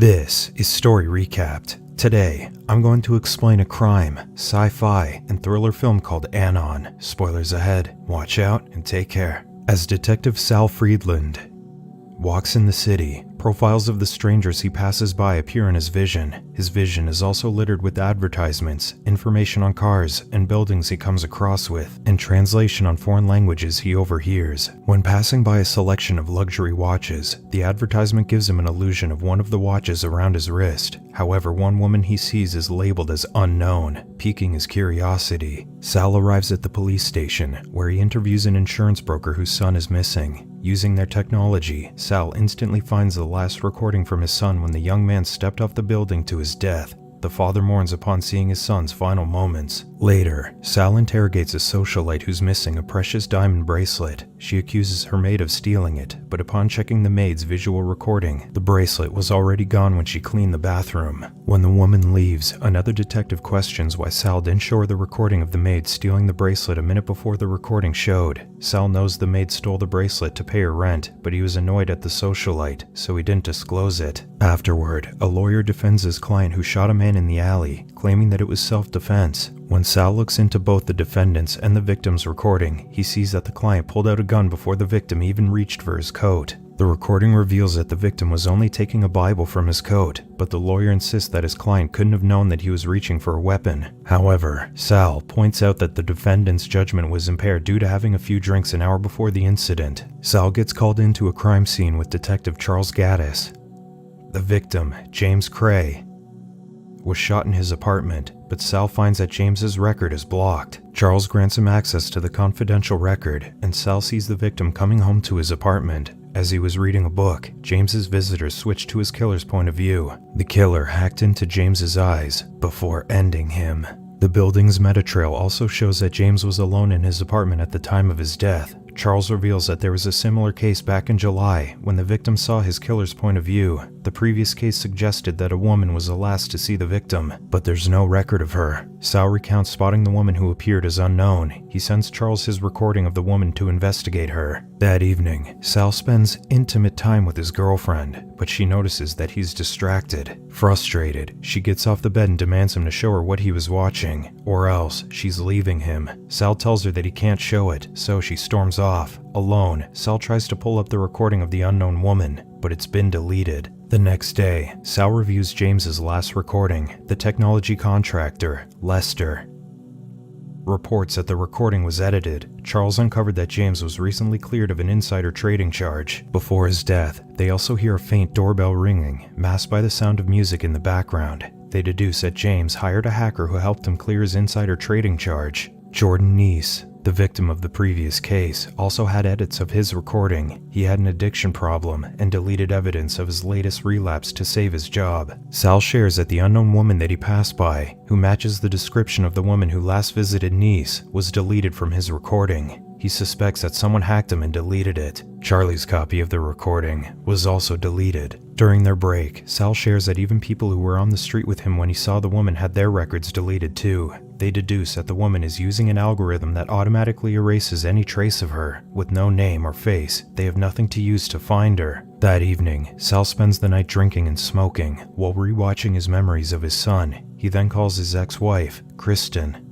This is Story Recapped. Today, I'm going to explain a crime, sci-fi, and thriller film called Anon. Spoilers ahead. Watch out and take care. As Detective Sal Friedland walks in the city, profiles of the strangers he passes by appear in his vision. His vision is also littered with advertisements, information on cars and buildings he comes across with, and translation on foreign languages he overhears. When passing by a selection of luxury watches, the advertisement gives him an illusion of one of the watches around his wrist. However, one woman he sees is labeled as unknown, piquing his curiosity. Sal arrives at the police station, where he interviews an insurance broker whose son is missing. Using their technology, Sal instantly finds the last recording from his son when the young man stepped off the building to his death. The father mourns upon seeing his son's final moments. Later, Sal interrogates a socialite who's missing a precious diamond bracelet. She accuses her maid of stealing it, but upon checking the maid's visual recording, the bracelet was already gone when she cleaned the bathroom. When the woman leaves, another detective questions why Sal didn't show her the recording of the maid stealing the bracelet a minute before the recording showed. Sal knows the maid stole the bracelet to pay her rent, but he was annoyed at the socialite, so he didn't disclose it. Afterward, a lawyer defends his client who shot a man in the alley, claiming that it was self-defense. When Sal looks into both the defendant's and the victim's recording, he sees that the client pulled out a gun before the victim even reached for his coat. The recording reveals that the victim was only taking a Bible from his coat, but the lawyer insists that his client couldn't have known that he was reaching for a weapon. However, Sal points out that the defendant's judgment was impaired due to having a few drinks an hour before the incident. Sal gets called into a crime scene with Detective Charles Gaddis. The victim, James Cray, was shot in his apartment, but Sal finds that James's record is blocked. Charles grants him access to the confidential record, and Sal sees the victim coming home to his apartment. As he was reading a book, James's visitors switched to his killer's point of view. The killer hacked into James's eyes before ending him. The building's meta-trail also shows that James was alone in his apartment at the time of his death. Charles reveals that there was a similar case back in July when the victim saw his killer's point of view. The previous case suggested that a woman was the last to see the victim, but there's no record of her. Sal recounts spotting the woman who appeared as unknown. He sends Charles his recording of the woman to investigate her. That evening, Sal spends intimate time with his girlfriend, but she notices that he's distracted. Frustrated, she gets off the bed and demands him to show her what he was watching, or else she's leaving him. Sal tells her that he can't show it, so she storms off. Alone, Sal tries to pull up the recording of the unknown woman, but it's been deleted. The next day, Sal reviews James's last recording. The technology contractor, Lester, reports that the recording was edited. Charles uncovered that James was recently cleared of an insider trading charge. Before his death, they also hear a faint doorbell ringing, masked by the sound of music in the background. They deduce that James hired a hacker who helped him clear his insider trading charge. Jordan Neese, the victim of the previous case, also had edits of his recording. He had an addiction problem and deleted evidence of his latest relapse to save his job. Sal shares that the unknown woman that he passed by, who matches the description of the woman who last visited Neese, was deleted from his recording. He suspects that someone hacked him and deleted it. Charlie's copy of the recording was also deleted. During their break, Sal shares that even people who were on the street with him when he saw the woman had their records deleted too. They deduce that the woman is using an algorithm that automatically erases any trace of her. With no name or face, they have nothing to use to find her. That evening, Sal spends the night drinking and smoking, while rewatching his memories of his son. He then calls his ex-wife, Kristen,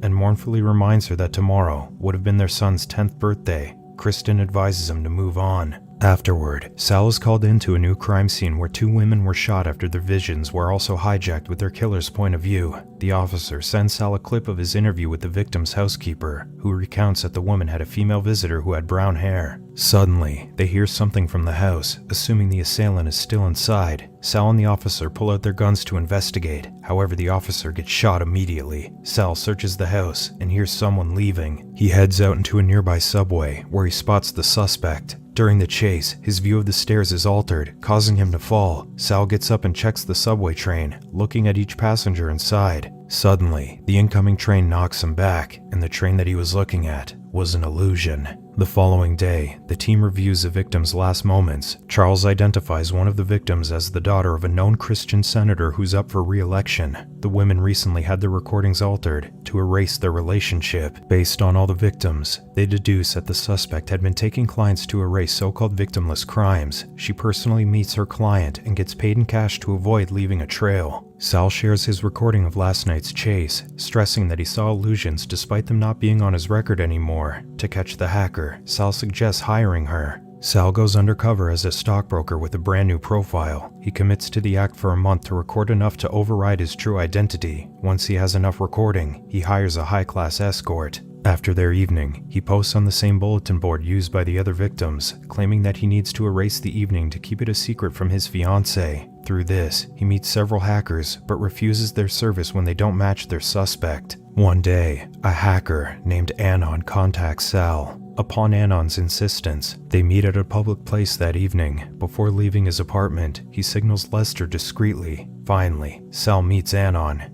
and mournfully reminds her that tomorrow would have been their son's 10th birthday. Kristen advises him to move on. Afterward, Sal is called into a new crime scene where two women were shot after their visions were also hijacked with their killer's point of view. The officer sends Sal a clip of his interview with the victim's housekeeper, who recounts that the woman had a female visitor who had brown hair. Suddenly, they hear something from the house, assuming the assailant is still inside. Sal and the officer pull out their guns to investigate. However, the officer gets shot immediately. Sal searches the house and hears someone leaving. He heads out into a nearby subway, where he spots the suspect. During the chase, his view of the stairs is altered, causing him to fall. Sal gets up and checks the subway train, looking at each passenger inside. Suddenly, the incoming train knocks him back, and the train that he was looking at was an illusion. The following day, the team reviews the victim's last moments. Charles identifies one of the victims as the daughter of a known Christian senator who's up for re-election. The women recently had their recordings altered to erase their relationship. Based on all the victims, they deduce that the suspect had been taking clients to erase so-called victimless crimes. She personally meets her client and gets paid in cash to avoid leaving a trail. Sal shares his recording of last night's chase, stressing that he saw illusions despite them not being on his record anymore. To catch the hacker, Sal suggests hiring her. Sal goes undercover as a stockbroker with a brand new profile. He commits to the act for a month to record enough to override his true identity. Once he has enough recording, he hires a high-class escort. After their evening, he posts on the same bulletin board used by the other victims, claiming that he needs to erase the evening to keep it a secret from his fiancée. Through this, he meets several hackers, but refuses their service when they don't match their suspect. One day, a hacker named Anon contacts Sal. Upon Anon's insistence, they meet at a public place that evening. Before leaving his apartment, he signals Lester discreetly. Finally, Sal meets Anon,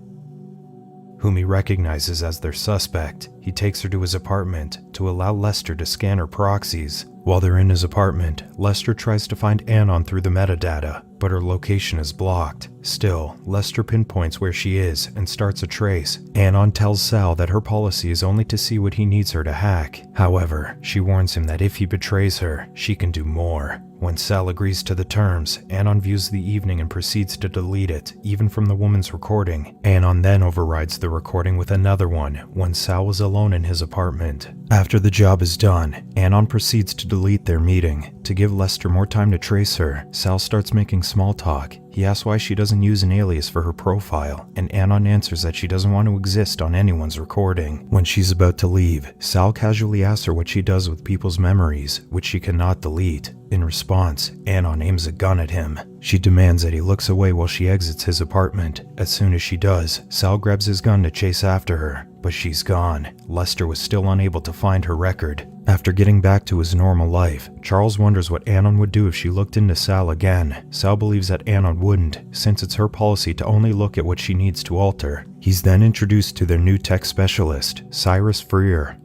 whom he recognizes as their suspect. He takes her to his apartment to allow Lester to scan her proxies. While they're in his apartment, Lester tries to find Anon through the metadata, but her location is blocked. Still, Lester pinpoints where she is and starts a trace. Anon tells Sal that her policy is only to see what he needs her to hack. However, she warns him that if he betrays her, she can do more. When Sal agrees to the terms, Anon views the evening and proceeds to delete it, even from the woman's recording. Anon then overrides the recording with another one when Sal was alone in his apartment. After the job is done, Anon proceeds to delete their meeting. To give Lester more time to trace her, Sal starts making small talk. He asks why she doesn't use an alias for her profile, and Anon answers that she doesn't want to exist on anyone's recording. When she's about to leave, Sal casually asks her what she does with people's memories, which she cannot delete. In response, Anon aims a gun at him. She demands that he looks away while she exits his apartment. As soon as she does, Sal grabs his gun to chase after her, but she's gone. Lester was still unable to find her record. After getting back to his normal life, Charles wonders what Anon would do if she looked into Sal again. Sal believes that Anon wouldn't, since it's her policy to only look at what she needs to alter. He's then introduced to their new tech specialist, Cyrus Freer.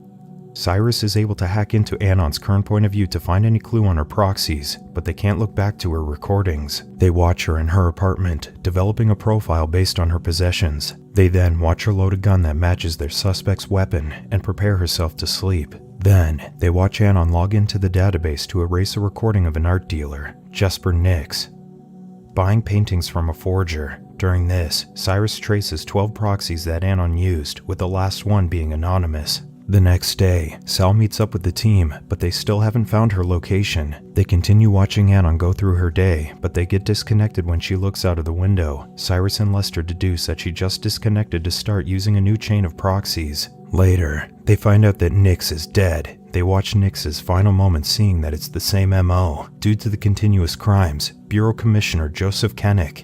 Cyrus is able to hack into Anon's current point of view to find any clue on her proxies, but they can't look back to her recordings. They watch her in her apartment, developing a profile based on her possessions. They then watch her load a gun that matches their suspect's weapon and prepare herself to sleep. Then, they watch Anon log into the database to erase a recording of an art dealer, Jesper Nix, buying paintings from a forger. During this, Cyrus traces 12 proxies that Anon used, with the last one being anonymous. The next day, Sal meets up with the team, but they still haven't found her location. They continue watching Anon go through her day, but they get disconnected when she looks out of the window. Cyrus and Lester deduce that she just disconnected to start using a new chain of proxies. Later, they find out that Nix is dead. They watch Nix's final moments, seeing that it's the same MO. Due to the continuous crimes, Bureau Commissioner Joseph Kennick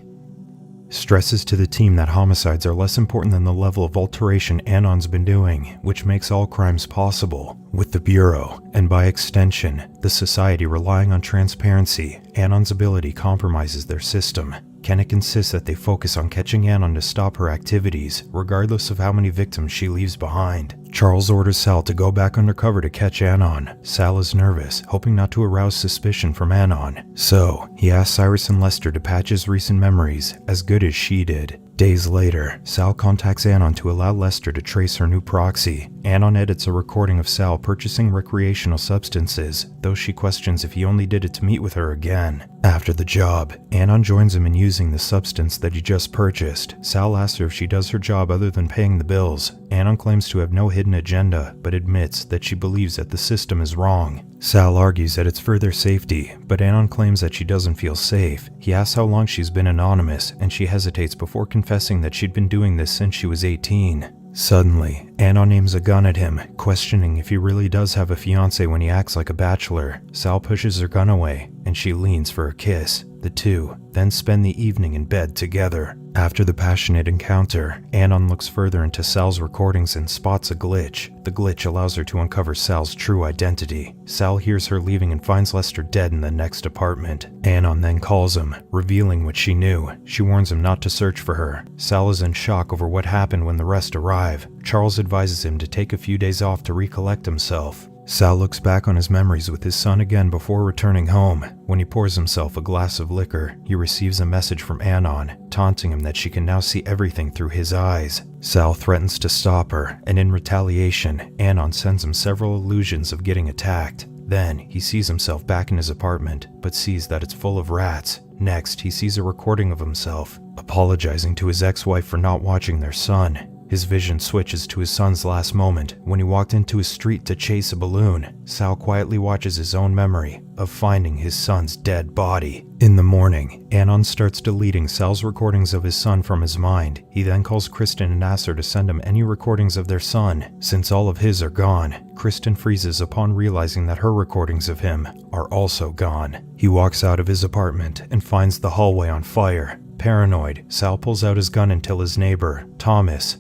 stresses to the team that homicides are less important than the level of alteration Anon's been doing, which makes all crimes possible. With the Bureau, and by extension, the society relying on transparency, Anon's ability compromises their system. Kennick insists that they focus on catching Anon to stop her activities, regardless of how many victims she leaves behind. Charles orders Sal to go back undercover to catch Anon. Sal is nervous, hoping not to arouse suspicion from Anon. So, he asks Cyrus and Lester to patch his recent memories, as good as she did. Days later, Sal contacts Anon to allow Lester to trace her new proxy. Anon edits a recording of Sal purchasing recreational substances, though she questions if he only did it to meet with her again. After the job, Anon joins him in using the substance that he just purchased. Sal asks her if she does her job other than paying the bills. Anon claims to have no hidden agenda, but admits that she believes that the system is wrong. Sal argues that it's for their safety, but Anon claims that she doesn't feel safe. He asks how long she's been anonymous, and she hesitates before confessing that she'd been doing this since she was 18. Suddenly, Anon aims a gun at him, questioning if he really does have a fiancé when he acts like a bachelor. Sal pushes her gun away, and she leans for a kiss. The two then spend the evening in bed together. After the passionate encounter, Anon looks further into Sal's recordings and spots a glitch. The glitch allows her to uncover Sal's true identity. Sal hears her leaving and finds Lester dead in the next apartment. Anon then calls him, revealing what she knew. She warns him not to search for her. Sal is in shock over what happened when the rest arrive. Charles advises him to take a few days off to recollect himself. Sal looks back on his memories with his son again before returning home. When he pours himself a glass of liquor, he receives a message from Anon, taunting him that she can now see everything through his eyes. Sal threatens to stop her, and in retaliation, Anon sends him several illusions of getting attacked. Then, he sees himself back in his apartment, but sees that it's full of rats. Next, he sees a recording of himself, apologizing to his ex-wife for not watching their son. His vision switches to his son's last moment when he walked into a street to chase a balloon. Sal quietly watches his own memory of finding his son's dead body. In the morning, Anon starts deleting Sal's recordings of his son from his mind. He then calls Kristen and asks her to send him any recordings of their son. Since all of his are gone, Kristen freezes upon realizing that her recordings of him are also gone. He walks out of his apartment and finds the hallway on fire. Paranoid, Sal pulls out his gun until his neighbor, Thomas,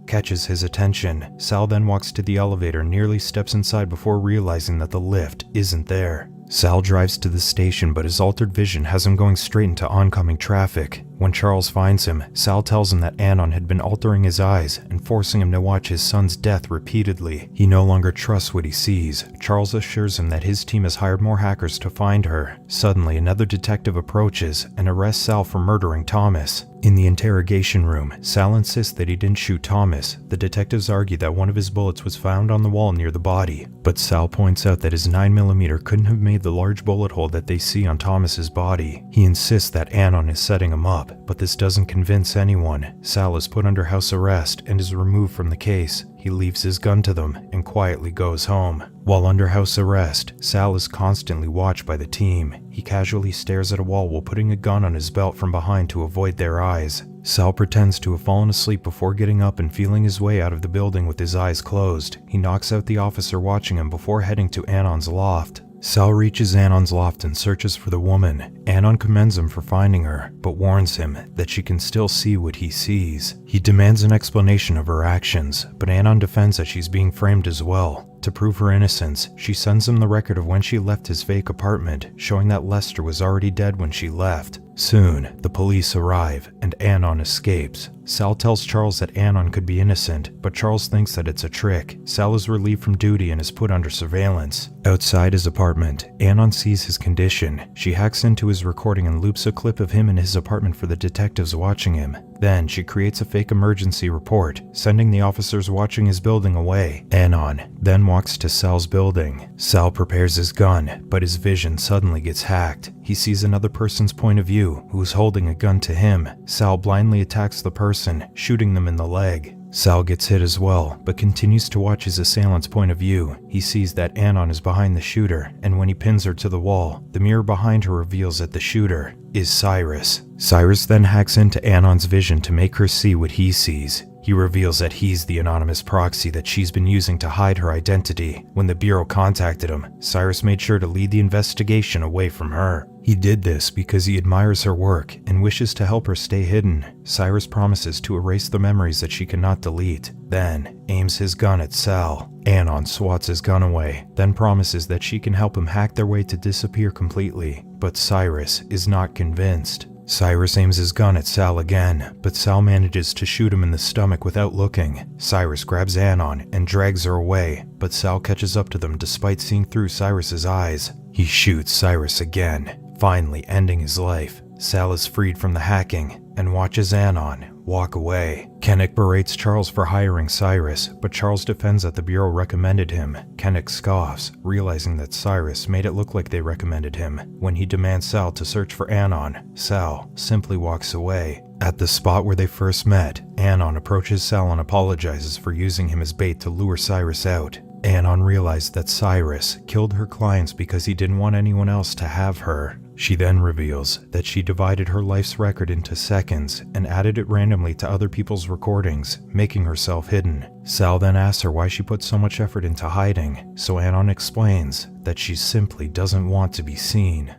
catches his attention. Sal then walks to the elevator and nearly steps inside before realizing that the lift isn't there. Sal drives to the station, but his altered vision has him going straight into oncoming traffic. When Charles finds him, Sal tells him that Anon had been altering his eyes and forcing him to watch his son's death repeatedly. He no longer trusts what he sees. Charles assures him that his team has hired more hackers to find her. Suddenly, another detective approaches and arrests Sal for murdering Thomas. In the interrogation room, Sal insists that he didn't shoot Thomas. The detectives argue that one of his bullets was found on the wall near the body, but Sal points out that his 9mm couldn't have made the large bullet hole that they see on Thomas's body. He insists that Anon is setting him up, but this doesn't convince anyone. Sal is put under house arrest and is removed from the case. He leaves his gun to them and quietly goes home. While under house arrest, Sal is constantly watched by the team. He casually stares at a wall while putting a gun on his belt from behind to avoid their eyes. Sal pretends to have fallen asleep before getting up and feeling his way out of the building with his eyes closed. He knocks out the officer watching him before heading to Anon's loft. Sal reaches Anon's loft and searches for the woman. Anon commends him for finding her, but warns him that she can still see what he sees. He demands an explanation of her actions, but Anon defends that she's being framed as well. To prove her innocence, she sends him the record of when she left his fake apartment, showing that Lester was already dead when she left. Soon, the police arrive, and Anon escapes. Sal tells Charles that Anon could be innocent, but Charles thinks that it's a trick. Sal is relieved from duty and is put under surveillance. Outside his apartment, Anon sees his condition. She hacks into his recording and loops a clip of him in his apartment for the detectives watching him. Then, she creates a fake emergency report, sending the officers watching his building away. Anon then walks to Sal's building. Sal prepares his gun, but his vision suddenly gets hacked. He sees another person's point of view, who is holding a gun to him. Sal blindly attacks the person, shooting them in the leg. Sal gets hit as well, but continues to watch his assailant's point of view. He sees that Anon is behind the shooter, and when he pins her to the wall, the mirror behind her reveals that the shooter is Cyrus. Cyrus then hacks into Anon's vision to make her see what he sees. He reveals that he's the anonymous proxy that she's been using to hide her identity. When the Bureau contacted him, Cyrus made sure to lead the investigation away from her. He did this because he admires her work and wishes to help her stay hidden. Cyrus promises to erase the memories that she cannot delete, then aims his gun at Sal. Anon swats his gun away, then promises that she can help him hack their way to disappear completely, but Cyrus is not convinced. Cyrus aims his gun at Sal again, but Sal manages to shoot him in the stomach without looking. Cyrus grabs Anon and drags her away, but Sal catches up to them despite seeing through Cyrus's eyes. He shoots Cyrus again, finally ending his life. Sal is freed from the hacking and watches Anon walk away. Kennick berates Charles for hiring Cyrus, but Charles defends that the Bureau recommended him. Kennick scoffs, realizing that Cyrus made it look like they recommended him. When he demands Sal to search for Anon, Sal simply walks away. At the spot where they first met, Anon approaches Sal and apologizes for using him as bait to lure Cyrus out. Anon realized that Cyrus killed her clients because he didn't want anyone else to have her. She then reveals that she divided her life's record into seconds and added it randomly to other people's recordings, making herself hidden. Sal then asks her why she put so much effort into hiding, so Anon explains that she simply doesn't want to be seen.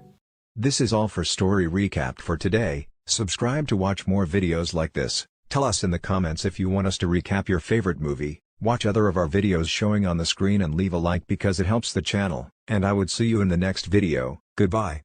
This is all for Story Recap for today. Subscribe to watch more videos like this. Tell us in the comments if you want us to recap your favorite movie. Watch other of our videos showing on the screen and leave a like because it helps the channel. And I would see you in the next video. Goodbye.